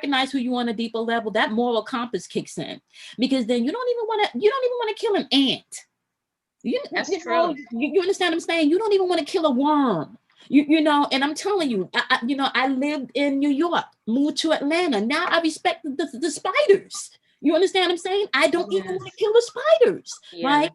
recognize who you are on a deeper level, that moral compass kicks in, because then you don't even want to kill an ant. That's true. You understand what I'm saying? You don't even want to kill a worm. You know, and I'm telling you, I lived in New York, moved to Atlanta. Now I respect the spiders. You understand what I'm saying? I don't even want to Yes. kill the spiders, right? Yeah.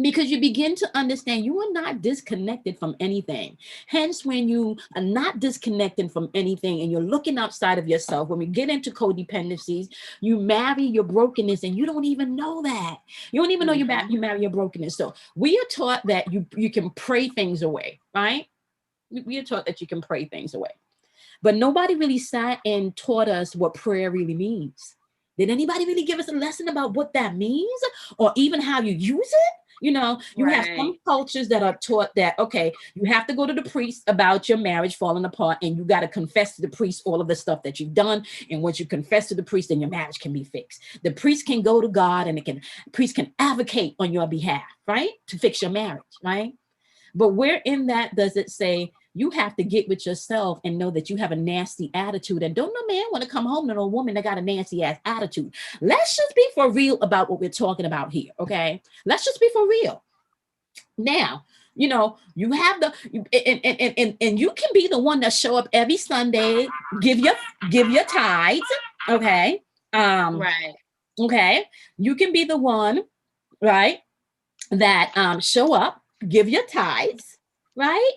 Because you begin to understand you are not disconnected from anything. Hence, when you are not disconnected from anything and you're looking outside of yourself, when we get into codependencies, you marry your brokenness and you don't even know that. You don't even know you marry your brokenness. So we are taught that you can pray things away, right? We are taught that you can pray things away. But nobody really sat and taught us what prayer really means. Did anybody really give us a lesson about what that means or even how you use it? You know, you have some Right. cultures that are taught that, okay, you have to go to the priest about your marriage falling apart and you got to confess to the priest all of the stuff that you've done. And once you confess to the priest, then your marriage can be fixed. The priest can go to God and priest can advocate on your behalf, right? To fix your marriage, right? But where in that does it say you have to get with yourself and know that you have a nasty attitude? And don't no man want to come home to no woman that got a nasty ass attitude. Let's just be for real about what we're talking about here, okay? Let's just be for real. Now, you know, you have and you can be the one that show up every Sunday, give your give your tithes, okay? Um, Right. okay, you can be the one, right? That show up, give your tithes, right?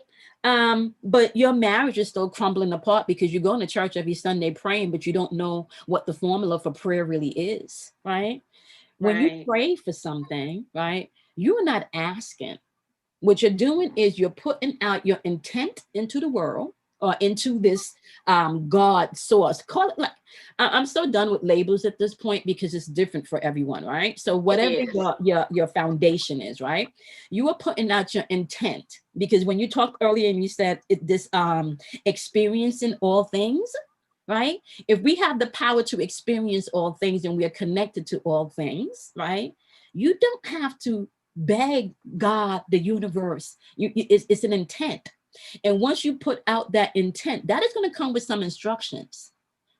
But your marriage is still crumbling apart because you're going to church every Sunday praying, but you don't know what the formula for prayer really is, right? When you Right. pray for something, right, you're not asking. What you're doing is you're putting out your intent into the world or into this God source. Call it like I'm so done with labels at this point because it's different for everyone, right? So It whatever is. your foundation is, right? You are putting out your intent because when you talked earlier and you said this experiencing all things, right? If we have the power to experience all things and we are connected to all things, right? You don't have to beg God, the universe. It's an intent. And once you put out that intent, that is going to come with some instructions.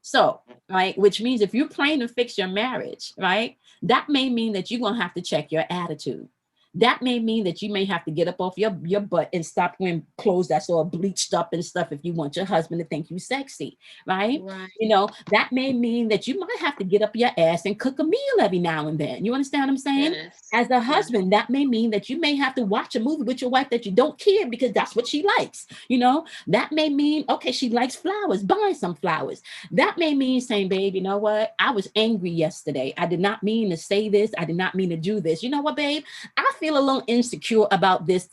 So, right, which means if you're praying to fix your marriage, right, that may mean that you're going to have to check your attitude. That may mean that you may have to get up off your butt and stop wearing clothes that's all bleached up and stuff if you want your husband to think you sexy, right? Right. You know, that may mean that you might have to get up your ass and cook a meal every now and then. You understand what I'm saying? Yes. As a Yeah. husband, that may mean that you may have to watch a movie with your wife that you don't care because that's what she likes. You know, that may mean, okay, she likes flowers, buy some flowers. That may mean saying, babe, you know what? I was angry yesterday. I did not mean to say this. I did not mean to do this. You know what, babe? I feel a little insecure about this.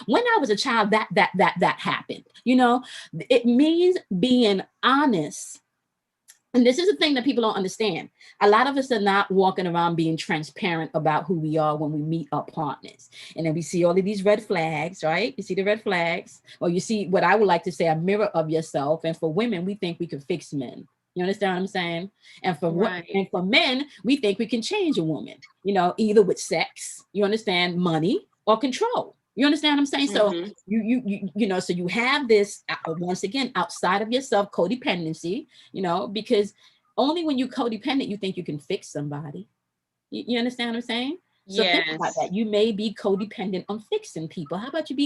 When I was a child, that happened. You know, it means being honest. And this is the thing that people don't understand. A lot of us are not walking around being transparent about who we are when we meet our partners. And then we see all of these red flags, right? You see the red flags, or you see what I would like to say a mirror of yourself. And for women, we think we can fix men. You understand what I'm saying? Right. And for men, we think we can change a woman, you know, either with sex, you understand, money, or control. You understand what I'm saying? So Mm-hmm. you know, so you have this once again outside of yourself codependency, you know, because only when you codependent you think you can fix somebody. You understand what I'm saying? So think about Yes. that. You may be codependent on fixing people. How about you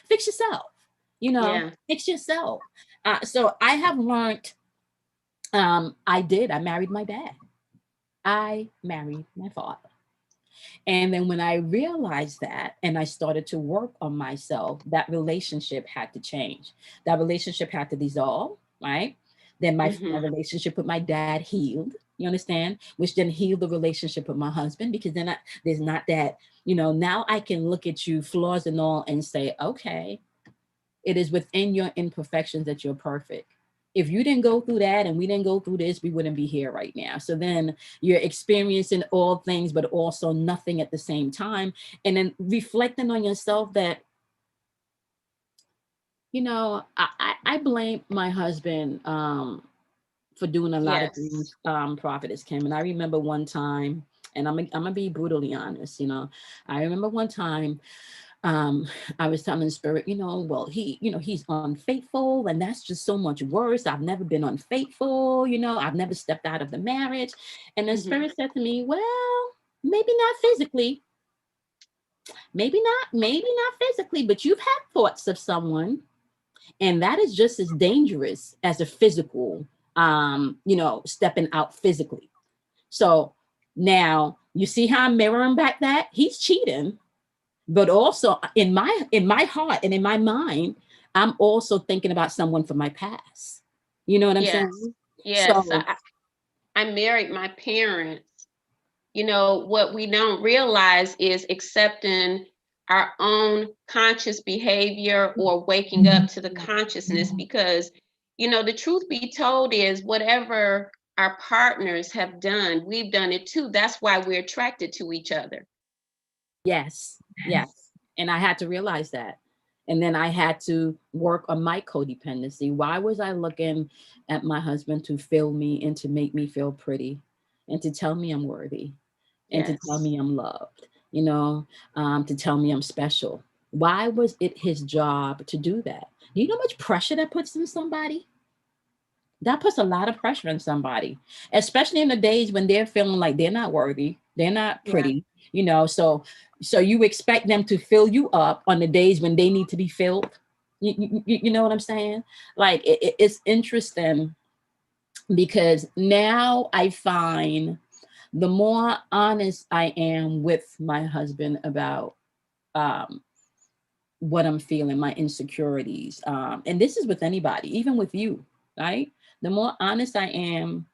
fix yourself? You know, Yeah. fix yourself. So I have learned. I married my dad. I married my father. And then when I realized that and I started to work on myself, that relationship had to change. That relationship had to dissolve, right? Then my Mm-hmm. relationship with my dad healed. You understand? Which then healed the relationship with my husband because then there's not that, you know, now I can look at you, flaws and all, and say, okay, it is within your imperfections that you're perfect. If you didn't go through that and we didn't go through this, we wouldn't be here right now. So then you're experiencing all things, but also nothing at the same time. And then reflecting on yourself that, you know, I blame my husband for doing a lot of Yes. things, Prophetess Kim. And I remember one time, and I'm gonna be brutally honest, you know, I remember one time um, I was telling Spirit, well, he's unfaithful, and that's just so much worse. I've never been unfaithful, I've never stepped out of the marriage. And the Spirit said to me, well, maybe not physically, maybe not physically, but you've had thoughts of someone, and that is just as dangerous as a physical, stepping out physically. So now you see how I'm mirroring back that he's cheating, but also in my heart and in my mind, I'm also thinking about someone from my past. You know what I'm saying? Yes. So I married my parents. What we don't realize is accepting our own conscious behavior or waking up to the consciousness, because, the truth be told is whatever our partners have done, we've done it too. That's why we're attracted to each other. yes. And I had to realize that. And then I had to work on my codependency. Why was I looking at my husband to fill me and to make me feel pretty and to tell me I'm worthy and to tell me I'm loved, to tell me I'm special? Why was it his job to do that? Do you know how much pressure that puts on somebody? That puts a lot of pressure on somebody, especially in the days when they're feeling like they're not worthy, they're not pretty, so you expect them to fill you up on the days when they need to be filled. You know what I'm saying? Like it's interesting because now I find the more honest I am with my husband about um, what I'm feeling, my insecurities, and this is with anybody, even with you, right? The more honest I am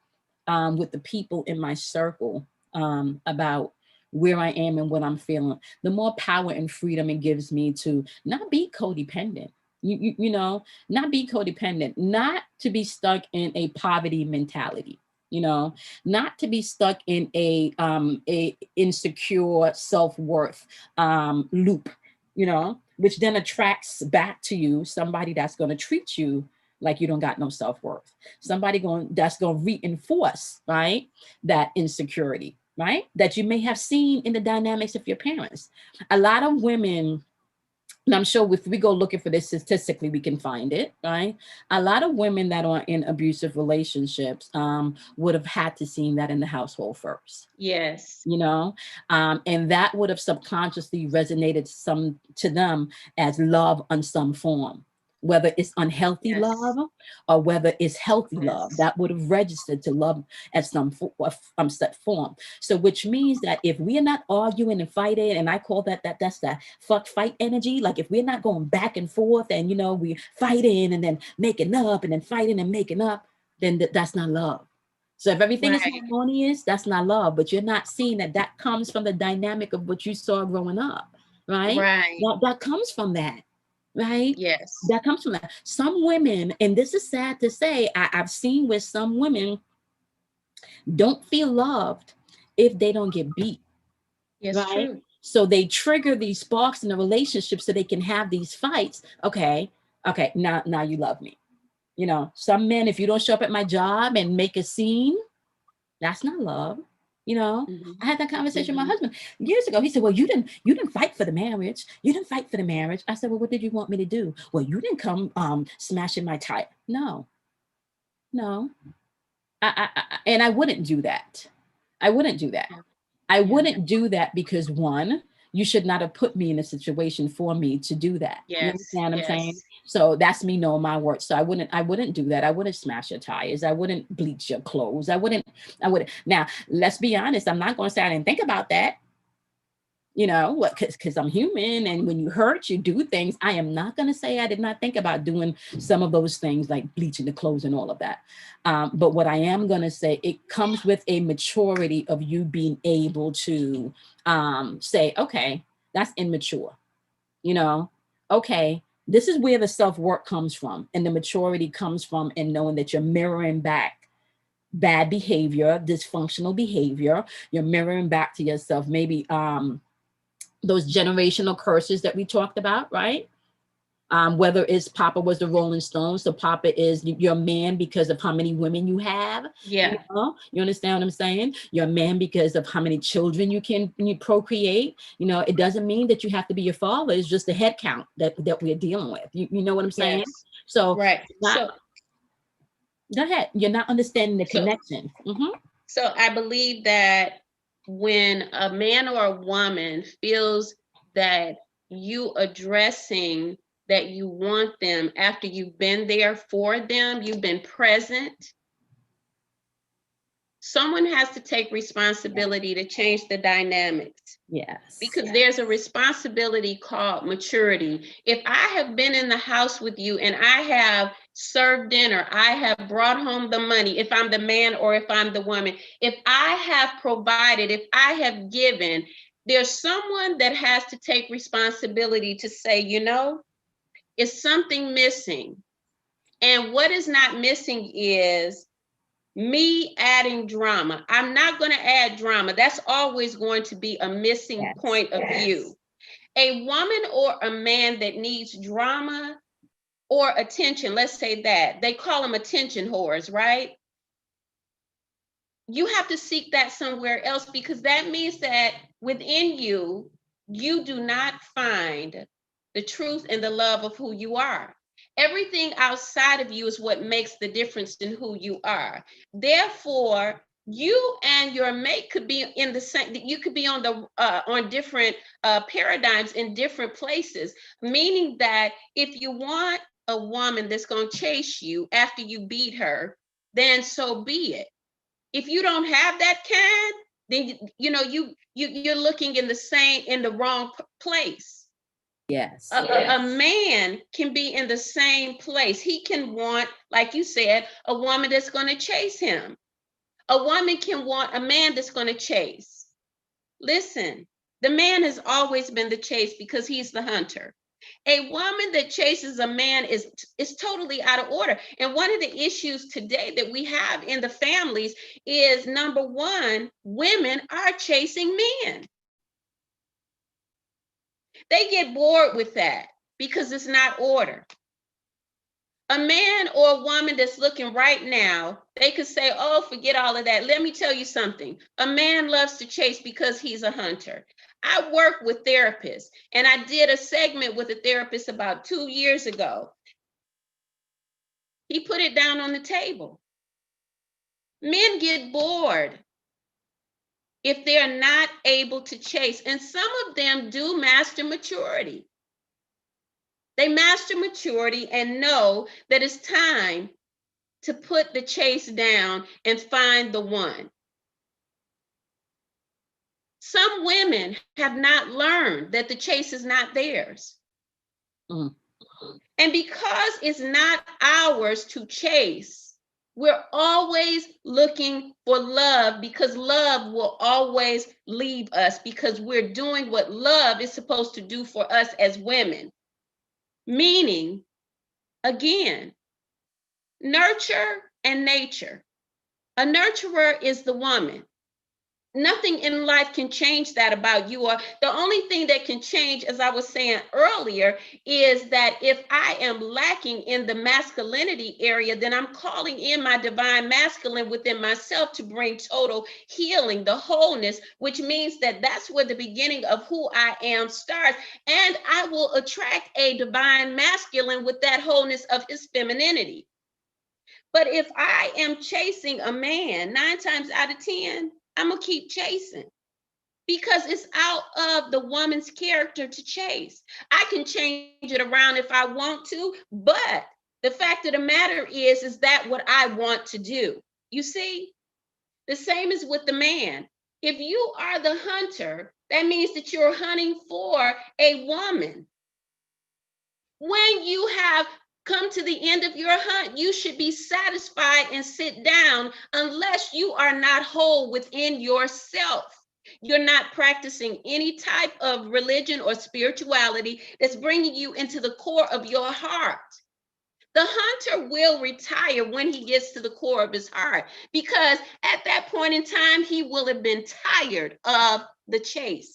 with the people in my circle about where I am and what I'm feeling, the more power and freedom it gives me to not be codependent. Not be codependent, not to be stuck in a poverty mentality, not to be stuck in a insecure self-worth loop, which then attracts back to you somebody that's going to treat you like you don't got no self-worth. Somebody that's going to reinforce, right, that insecurity, right, that you may have seen in the dynamics of your parents. A lot of women, and I'm sure if we go looking for this statistically, we can find it, right? A lot of women that are in abusive relationships would have had to see that in the household first. Yes. And that would have subconsciously resonated to them as love on some form, whether it's unhealthy love or whether it's healthy love, that would have registered to love as some set form. So which means that if we're not arguing and fighting, and I call that's the fuck fight energy, like if we're not going back and forth and we're fighting and then making up and then fighting and making up, then that's not love. So if everything is harmonious, that's not love, but you're not seeing that comes from the dynamic of what you saw growing up, right? That comes from that. Right? Yes. That comes from that. Some women, and this is sad to say, I've seen where some women don't feel loved if they don't get beat. Yes, right? True. So they trigger these sparks in the relationship so they can have these fights. Okay, now you love me. Some men, if you don't show up at my job and make a scene, that's not love. I had that conversation with my husband years ago. He said, well, you didn't fight for the marriage. You didn't fight for the marriage. I said, well, what did you want me to do? Well, you didn't come smashing my tire. No. And I wouldn't do that. I wouldn't do that because one, you should not have put me in a situation for me to do that. Yes. You understand what I'm saying? So that's me knowing my worth. So I wouldn't do that. I wouldn't smash your tires. I wouldn't bleach your clothes. I wouldn't. Now, let's be honest. I'm not going to say I didn't think about that. Because I'm human, and when you hurt, you do things. I am not going to say I did not think about doing some of those things like bleaching the clothes and all of that. But what I am going to say, it comes with a maturity of you being able to say, okay, that's immature. Okay, this is where the self-work comes from, and the maturity comes from in knowing that you're mirroring back bad behavior, dysfunctional behavior. You're mirroring back to yourself, maybe those generational curses that we talked about, right? Whether it's Papa was the Rolling Stones, so Papa is your man because of how many women you have. Yeah. You understand what I'm saying? You're a man because of how many children you procreate. It doesn't mean that you have to be your father. It's just the head count that we're dealing with. You know what I'm saying? Yes. So Right. go ahead. You're not understanding the connection. So I believe that when a man or a woman feels that you addressing that you want them after you've been there for them, you've been present, someone has to take responsibility to change the dynamics. Yes. Because there's a responsibility called maturity. If I have been in the house with you and I have served dinner, I have brought home the money, if I'm the man or if I'm the woman, if I have provided, if I have given, there's someone that has to take responsibility to say, is something missing? And what is not missing is me adding drama. I'm not going to add drama. That's always going to be a missing point of view. A woman or a man that needs drama or attention, let's say that, they call them attention whores, right? You have to seek that somewhere else, because that means that within you, you do not find the truth and the love of who you are. Everything outside of you is what makes the difference in who you are. Therefore, you and your mate could be in the same, you could be on different paradigms in different places, meaning that if you want a woman that's going to chase you after you beat her, then so be it. If you don't have that kind, then you're looking in the wrong place. Yes. A man can be in the same place. He can want, like you said, a woman that's going to chase him. A woman can want a man that's going to chase. Listen, the man has always been the chase because he's the hunter. A woman that chases a man is totally out of order. And one of the issues today that we have in the families is, number one, women are chasing men. They get bored with that because it's not order. A man or a woman that's looking right now, they could say, oh, forget all of that. Let me tell you something. A man loves to chase because he's a hunter. I work with therapists, and I did a segment with a therapist about 2 years ago. He put it down on the table. Men get bored if they're not able to chase, and some of them do master maturity. They master maturity and know that it's time to put the chase down and find the one. Some women have not learned that the chase is not theirs. And because it's not ours to chase, we're always looking for love, because love will always leave us, because we're doing what love is supposed to do for us as women. Meaning, again, nurture and nature. A nurturer is the woman. Nothing in life can change that about you. Or the only thing that can change, as I was saying earlier, is that if I am lacking in the masculinity area, then I'm calling in my divine masculine within myself to bring total healing, the wholeness, which means that that's where the beginning of who I am starts. And I will attract a divine masculine with that wholeness of his femininity. But if I am chasing a man, 9 times out of 10, I'm going to keep chasing, because it's out of the woman's character to chase. I can change it around if I want to, but the fact of the matter is that what I want to do. You see, the same is with the man. If you are the hunter, that means that you're hunting for a woman. When you have come to the end of your hunt, you should be satisfied and sit down, unless you are not whole within yourself. You're not practicing any type of religion or spirituality that's bringing you into the core of your heart. The hunter will retire when he gets to the core of his heart, because at that point in time, he will have been tired of the chase.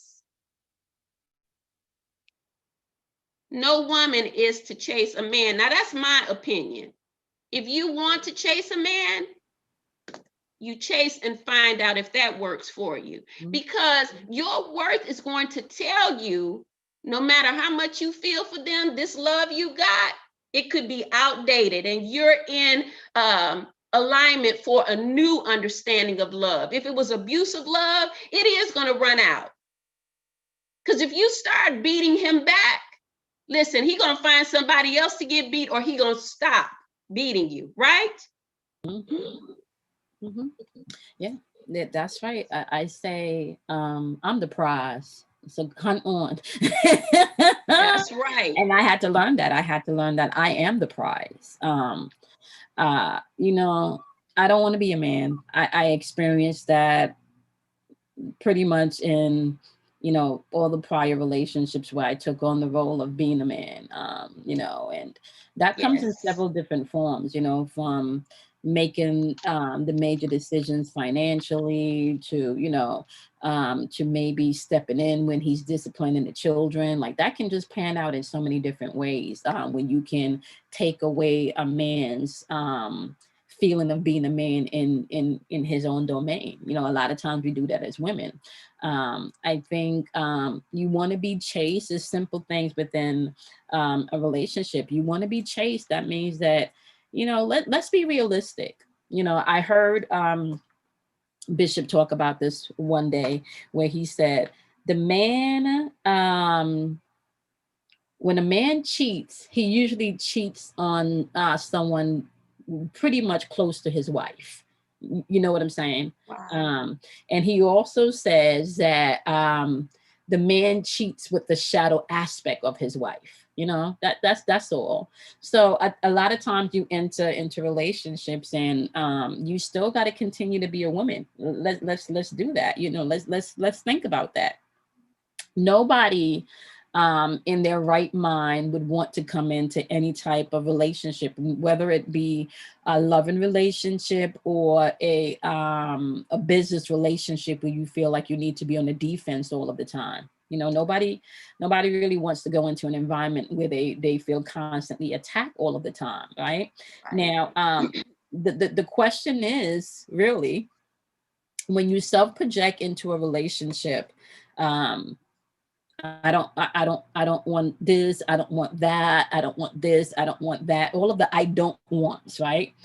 No woman is to chase a man. Now, that's my opinion. If you want to chase a man, you chase and find out if that works for you. Because your worth is going to tell you, no matter how much you feel for them, this love you got, it could be outdated, and you're in alignment for a new understanding of love. If it was abusive love, it is going to run out. Because if you start beating him back, listen, he's going to find somebody else to get beat, or he's going to stop beating you, right? Yeah, that's right. I say I'm the prize. So hunt on. That's right. And I had to learn that. I am the prize. You know, I don't want to be a man. I experienced that pretty much in, you know, all the prior relationships where I took on the role of being a man. You know, and that comes in several different forms, you know, from making the major decisions financially to, you know, to maybe stepping in when he's disciplining the children. Like that can just pan out in so many different ways when you can take away a man's feeling of being a man in his own domain. You know, a lot of times we do that as women. I think you want to be chased as simple things within a relationship. You want to be chased. That means that, you know, let's be realistic. You know, I heard Bishop talk about this one day where he said, the man, when a man cheats, he usually cheats on someone pretty much close to his wife. You know what I'm saying? Wow. And he also says that the man cheats with the shadow aspect of his wife. You know, that's all. So a lot of times you enter into relationships and you still got to continue to be a woman. Let's do that. You know, let's think about that. Nobody in their right mind would want to come into any type of relationship, whether it be a loving relationship or a business relationship where you feel like you need to be on the defense all of the time. You know, nobody really wants to go into an environment where they feel constantly attacked all of the time, right? Now, the question is really, when you self-project into a relationship, I don't want this. I don't want that. I don't want this. I don't want that. All of the I don't wants, right?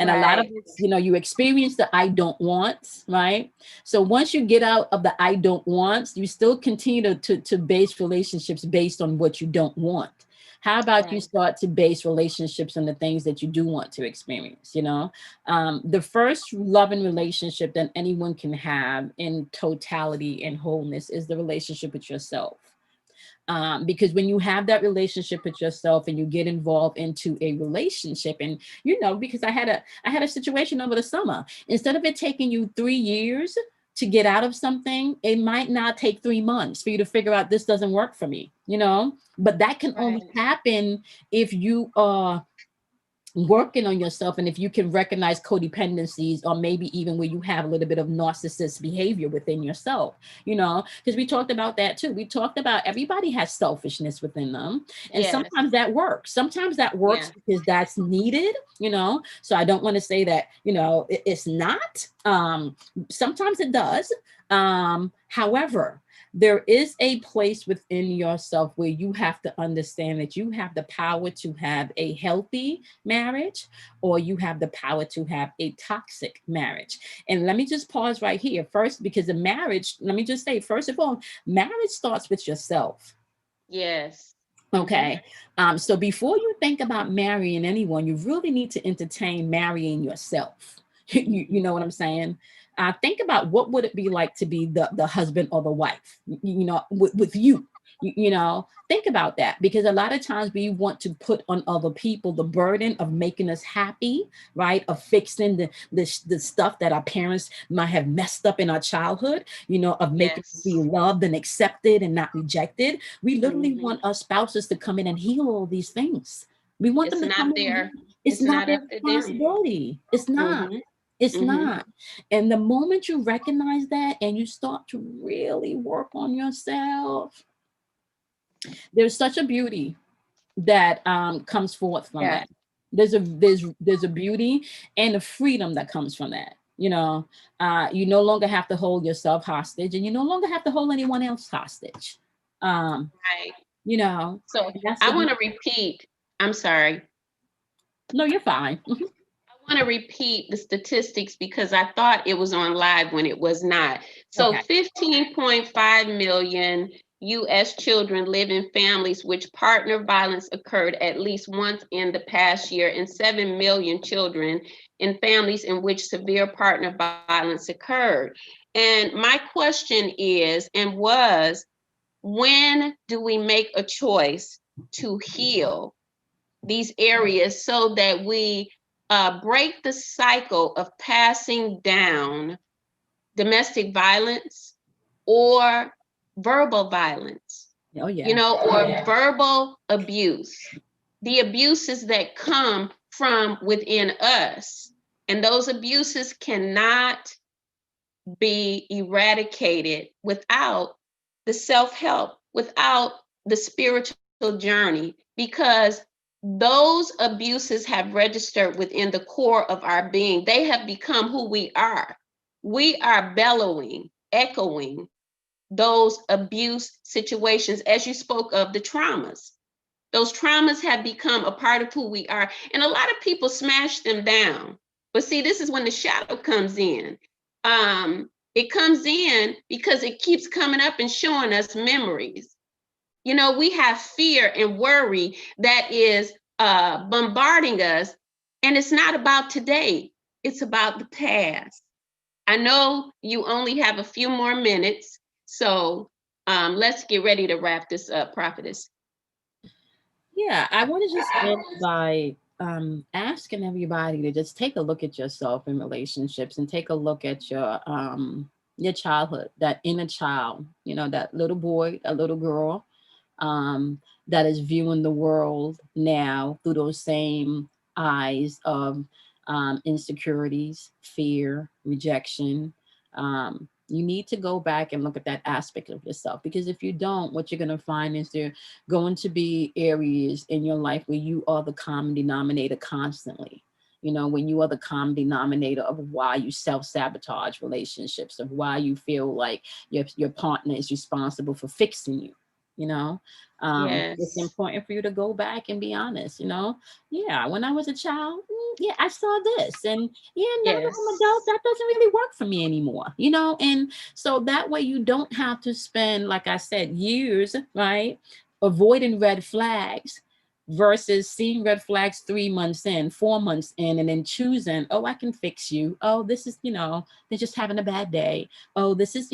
And a lot of us, you know, you experience the I don't wants, right? So once you get out of the I don't wants, you still continue to base relationships based on what you don't want. How about you start to base relationships on the things that you do want to experience, you know? The first loving relationship that anyone can have in totality and wholeness is the relationship with yourself. Because when you have that relationship with yourself and you get involved into a relationship, and you know, because I had a situation over the summer, instead of it taking you 3 years to get out of something, it might not take 3 months for you to figure out this doesn't work for me, you know. But that can only happen if you are working on yourself, and if you can recognize codependencies, or maybe even where you have a little bit of narcissist behavior within yourself, you know, because we talked about that too. We talked about everybody has selfishness within them, and sometimes that works. Sometimes that works because that's needed, you know. So I don't want to say that, you know, it's not. Sometimes it does. However, there is a place within yourself where you have to understand that you have the power to have a healthy marriage, or you have the power to have a toxic marriage. And let me just pause right here first, because the marriage, let me just say, first of all, marriage starts with yourself. Yes. Okay. So before you think about marrying anyone, you really need to entertain marrying yourself. You know what I'm saying? Think about what would it be like to be the husband or the wife, you know, with you. You know, think about that, because a lot of times we want to put on other people the burden of making us happy, right? Of fixing the stuff that our parents might have messed up in our childhood, you know, of making us be loved and accepted and not rejected. We literally want our spouses to come in and heal all these things. We want them to come in. It's not their responsibility. It's not. It's not. And the moment you recognize that and you start to really work on yourself, there's such a beauty that comes forth from Yeah. that. There's a beauty and a freedom that comes from that. You no longer have to hold yourself hostage, and you no longer have to hold anyone else hostage. Um, Right. you know, So that's I the want beauty. to repeat, I'm sorry. No, you're fine. I want to repeat the statistics because I thought it was on live when it was not. So Okay. 15.5 million US children live in families which partner violence occurred at least once in the past year, and 7 million children in families in which severe partner violence occurred. And my question is, and was, when do we make a choice to heal these areas so that we break the cycle of passing down domestic violence or verbal violence, Oh yeah. or verbal abuse, the abuses that come from within us. And those abuses cannot be eradicated without the self-help, without the spiritual journey, because those abuses have registered within the core of our being. They have become who we are. We are bellowing, echoing those abuse situations, as you spoke of the traumas. Those traumas have become a part of who we are. And a lot of people smash them down. But see, this is when the shadow comes in. It comes in because it keeps coming up and showing us memories. We have fear and worry that is bombarding us. And it's not about today, it's about the past. I know you only have a few more minutes. So let's get ready to wrap this up, Prophetess. Yeah, I want to just end by asking everybody to just take a look at yourself in relationships and take a look at your childhood, that inner child, that little boy, that little girl, that is viewing the world now through those same eyes of insecurities, fear, rejection. You need to go back and look at that aspect of yourself, because if you don't, what you're going to find is there going to be areas in your life where you are the common denominator constantly. When you are the common denominator of why you self-sabotage relationships, of why you feel like your partner is responsible for fixing you. you know it's Yes. important for you to go back and be honest. Yeah, when I was a child, yeah, I saw this, and yeah, now that I'm adult, Yes. that doesn't really work for me anymore. And so that way you don't have to spend, like I said, years, right, avoiding red flags versus seeing red flags 3 months in, 4 months in, and then choosing, oh, I can fix you. Oh, this is, they're just having a bad day. Oh, this is,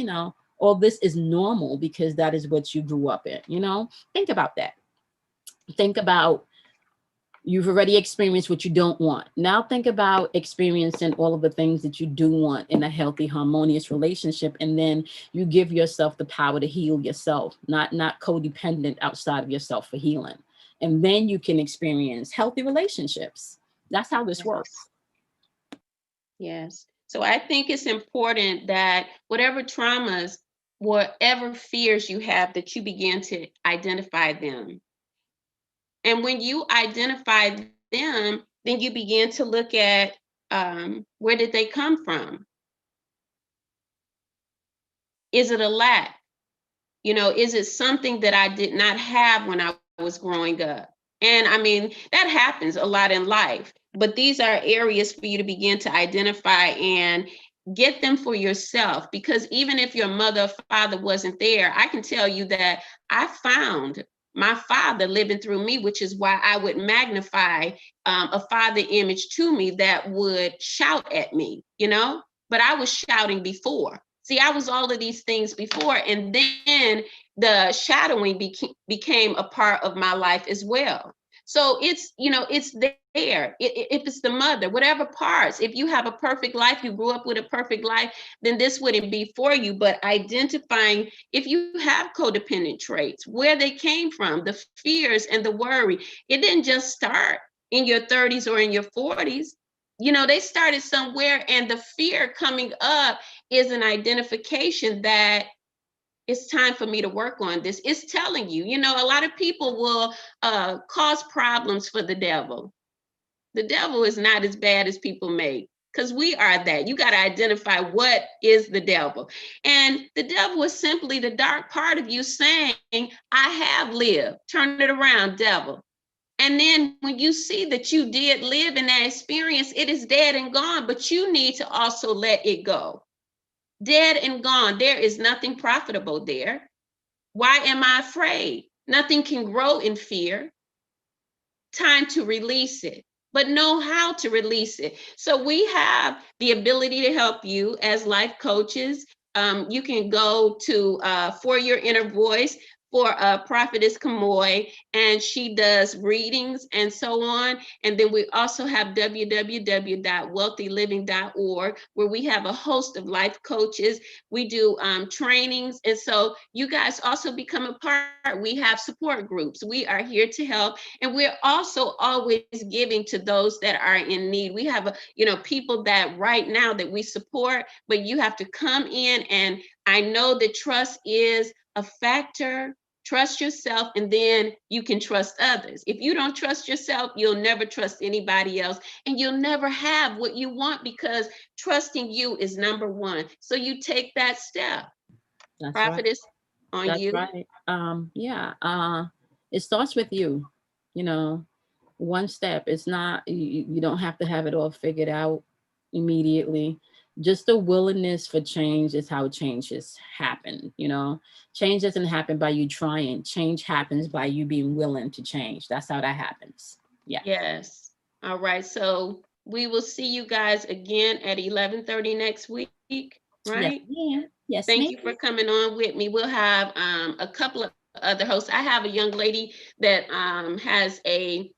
all this is normal because that is what you grew up in. Think about that. Think about, you've already experienced what you don't want. Now think about experiencing all of the things that you do want in a healthy, harmonious relationship, and then you give yourself the power to heal yourself, not codependent outside of yourself for healing. And then you can experience healthy relationships. That's how this works. Yes. So I think it's important that whatever traumas, whatever fears you have, that you begin to identify them. And when you identify them, then you begin to look at where did they come from? Is it a lack? Is it something that I did not have when I was growing up? And I mean, that happens a lot in life, but these are areas for you to begin to identify and get them for yourself. Because even if your mother or father wasn't there, I can tell you that I found my father living through me, which is why I would magnify a father image to me that would shout at me, but I was shouting before. See, I was all of these things before, and then the shadowing became a part of my life as well. So it's there. If it's the mother, whatever parts, if you have a perfect life, you grew up with a perfect life, then this wouldn't be for you. But identifying if you have codependent traits, where they came from, the fears and the worry, it didn't just start in your 30s or in your 40s. They started somewhere, and the fear coming up is an identification that it's time for me to work on this. It's telling you, you know, a lot of people will cause problems for the devil. The devil is not as bad as people make, because we are that. You got to identify what is the devil. And the devil is simply the dark part of you saying, I have lived. Turn it around, devil. And then when you see that you did live in that experience, it is dead and gone, but you need to also let it go. Dead and gone. There is nothing profitable there. Why am I afraid? Nothing can grow in fear. Time to release it, but know how to release it. So we have the ability to help you as life coaches. You can go to For Your Inner Voice for Prophetess Kamoy, and she does readings and so on. And then we also have www.wealthyliving.org, where we have a host of life coaches. We do trainings. And so you guys also become a part. We have support groups. We are here to help. And we're also always giving to those that are in need. We have, people that right now that we support, but you have to come in. And I know that trust is a factor. Trust yourself, and then you can trust others. If you don't trust yourself, you'll never trust anybody else, and you'll never have what you want, because trusting you is number one. So you take that step. That's Prophetess, right. on That's you. right. It starts with you, one step. It's not, you don't have to have it all figured out immediately. Just the willingness for change is how changes happen. Change doesn't happen by you trying. Change happens by you being willing to change. That's how that happens. Yeah. Yes. All right. So we will see you guys again at 11:30 next week, right? Yes, ma'am. Yes, Thank ma'am. you for coming on with me. We'll have a couple of other hosts. I have a young lady that has a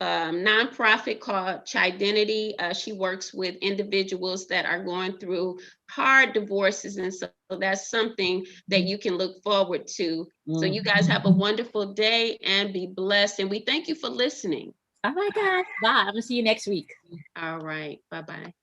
nonprofit called Chidenity. She works with individuals that are going through hard divorces, and so that's something that you can look forward to. So you guys have a wonderful day and be blessed. And we thank you for listening. Oh my God. Bye. I'm gonna see you next week. All right. Bye-bye.